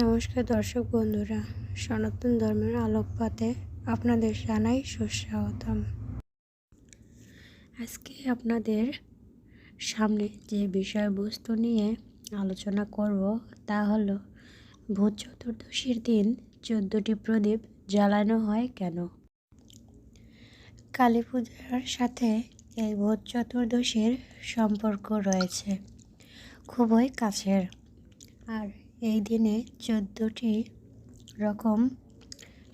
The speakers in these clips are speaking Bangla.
নমস্কার দর্শক বন্ধুরা, সনাতন ধর্মের আলোকপাতে আপনাদের জানাই সুস্বাগতম। আজকে আপনাদের সামনে যে বিষয়বস্তু নিয়ে আলোচনা করব তা হলো ভূত চতুর্দশীর দিন 14টি প্রদীপ জ্বালানো হয় কেন। কালী পূজার সাথে এই ভূত চতুর্দশীর সম্পর্ক রয়েছে খুবই কাছের। আর এই দিনে 14টি রকম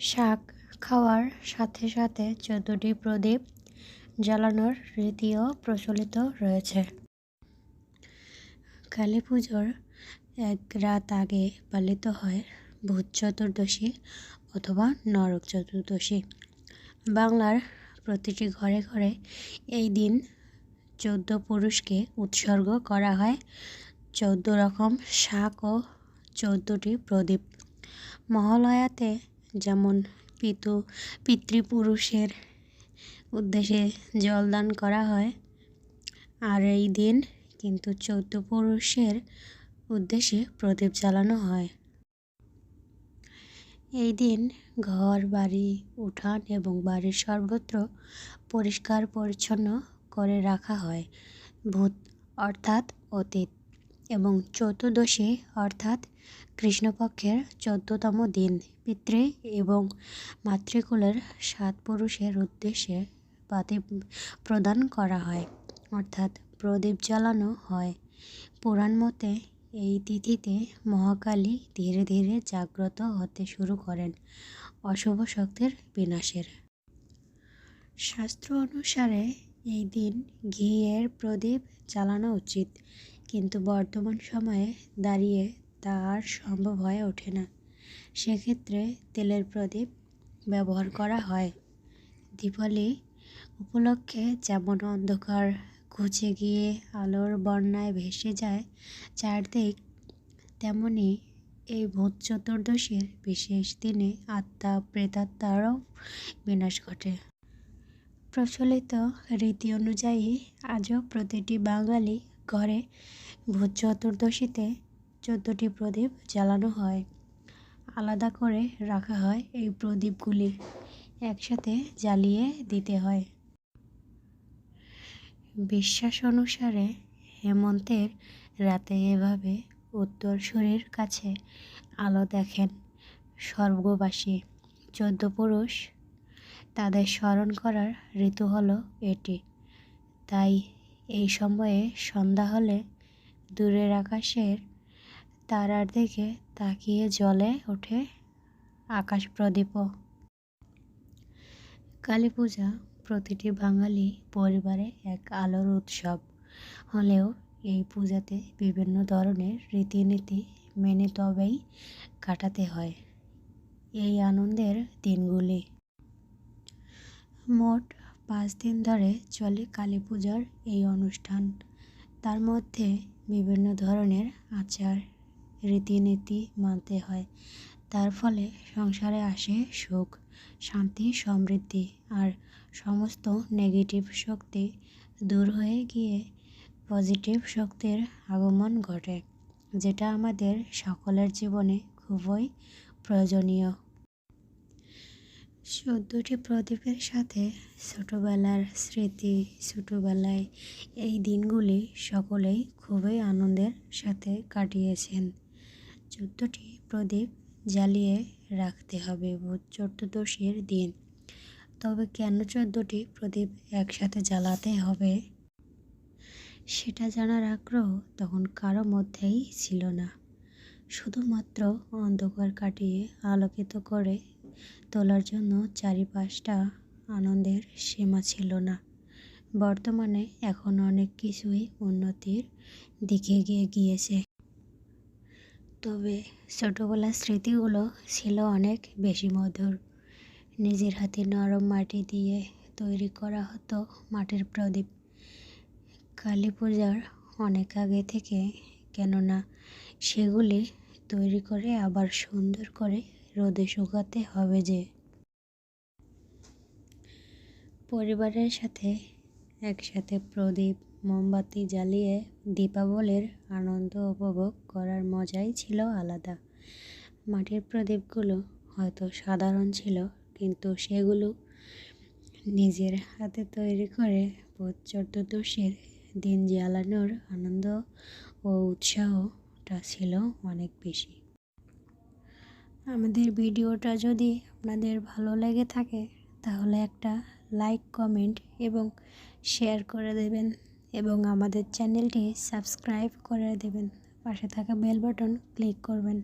শাক খাওয়ার সাথে সাথে 14টি প্রদীপ জ্বালানোর রীতিও প্রচলিত রয়েছে। কালী পুজোর এক রাত আগে পালিত হয় ভূত চতুর্দশী অথবা নরক চতুর্দশী। বাংলার প্রতিটি ঘরে ঘরে এই দিন 14 পুরুষকে উৎসর্গ করা হয় 14 রকম শাক ও 14টি প্রদীপ। মহালয়াতে যেমন পিতৃপুরুষের উদ্দেশ্যে জলদান করা হয়, আর এই দিন কিন্তু 14 পুরুষের উদ্দেশ্যে প্রদীপ জ্বালানো হয়। এই দিন ঘর, বাড়ি, উঠান এবং বাড়ির সর্বত্র পরিষ্কার পরিচ্ছন্ন করে রাখা হয়। ভূত অর্থাৎ অতীত এবং চতুর্দশী অর্থাৎ কৃষ্ণপক্ষের 14তম দিন পিতৃ এবং মাতৃকুলের 7 পুরুষের উদ্দেশ্যে পাতি প্রদান করা হয়, অর্থাৎ প্রদীপ জ্বালানো হয়। পুরাণ মতে এই তিথিতে মহাকালী ধীরে ধীরে জাগ্রত হতে শুরু করেন অশুভ শক্তির বিনাশের। শাস্ত্র অনুসারে এই দিন ঘিয়ের প্রদীপ জ্বালানো উচিত, কিন্তু বর্তমান সময়ে দাঁড়িয়ে তা আর সম্ভব হয়ে ওঠে না। সেক্ষেত্রে তেলের প্রদীপ ব্যবহার করা হয়। দীপাবলি উপলক্ষে যেমন অন্ধকার ঘুচে গিয়ে আলোর বন্যায় ভেসে যায় চারদিক, তেমনি এই ভূত চতুর্দশীর বিশেষ দিনে আত্মা প্রেতাত্মারও বিনাশ ঘটে। প্রচলিত রীতি অনুযায়ী আজও প্রতিটি বাঙালি ঘরে ভূত চতুর্দশীতে 14টি প্রদীপ জ্বালানো হয়। আলাদা করে রাখা হয় এই প্রদীপগুলি, একসাথে জ্বালিয়ে দিতে হয়। বিশ্বাস অনুসারে হেমন্তের রাতে এভাবে উত্তরসূরির কাছে আলো দেখেন স্বর্গবাসী 14 পুরুষ। তাদের স্মরণ করার ঋতু হলো এটি। তাই এই সময়ে সন্ধ্যা হলে দূরের আকাশের তারার দিকে তাকিয়ে জ্বলে ওঠে আকাশ প্রদীপও। কালী পূজা প্রতিটি বাঙালি পরিবারে এক আলোর উৎসব হলেও এই পূজাতে বিভিন্ন ধরনের রীতিনীতি মেনে তবেই কাটাতে হয় এই আনন্দের দিনগুলি। মোট 5 দিন ধরে চলে কালী পূজার এই অনুষ্ঠান। তার মধ্যে বিভিন্ন ধরনের আচার রীতিনীতি মানতে হয়। তার ফলে সংসারে আসে সুখ, শান্তি, সমৃদ্ধি আর সমস্ত নেগেটিভ শক্তি দূর হয়ে গিয়ে পজিটিভ শক্তির আগমন ঘটে, যেটা আমাদের সকলের জীবনে খুবই প্রয়োজনীয়। 14টি প্রদীপের সাথে ছোটবেলার স্মৃতি। ছোটবেলায় এই দিনগুলি সকলেই খুবই আনন্দের সাথে কাটিয়েছেন। 14টি প্রদীপ জ্বালিয়ে রাখতে হবে ভূত চতুর্দশীর দিন। তবে কেন 14টি প্রদীপ একসাথে জ্বালাতে হবে সেটা জানার আগ্রহ তখন কারো মধ্যেই ছিল না। শুধুমাত্র অন্ধকার কাটিয়ে আলোকিত করে তোলার জন্য চারিপাশটা আনন্দের সীমা ছিল না। বর্তমানে এখন অনেক কিছুই উন্নতির দিকে এগিয়ে গিয়েছে, তবে ছোটবেলার স্মৃতিগুলো ছিল অনেক বেশি মধুর। নিজের হাতে নরম মাটি দিয়ে তৈরি করা হতো মাটির প্রদীপ। কালী পূজার অনেক আগে থেকে, কেননা সেগুলি তৈরি করে আবার সুন্দর করে রোদে শুকাতে হবে। যে পরিবারের সাথে একসাথে প্রদীপ মোমবাতি জ্বালিয়ে দীপাবলির আনন্দ উপভোগ করার মজাই ছিল আলাদা। মাটির প্রদীপগুলো হয়তো সাধারণ ছিল, কিন্তু সেগুলো নিজের হাতে তৈরি করে ভূত চতুর্দশীর দিন জ্বালানোর আনন্দ ও উৎসাহটা ছিল অনেক বেশি। আমাদের ভিডিওটা যদি আপনাদের ভালো লেগে থাকে তাহলে একটা লাইক, কমেন্ট এবং শেয়ার করে দেবেন এবং আমাদের চ্যানেলটি সাবস্ক্রাইব করে দেবেন। পাশে থাকা বেল বাটন ক্লিক করবেন।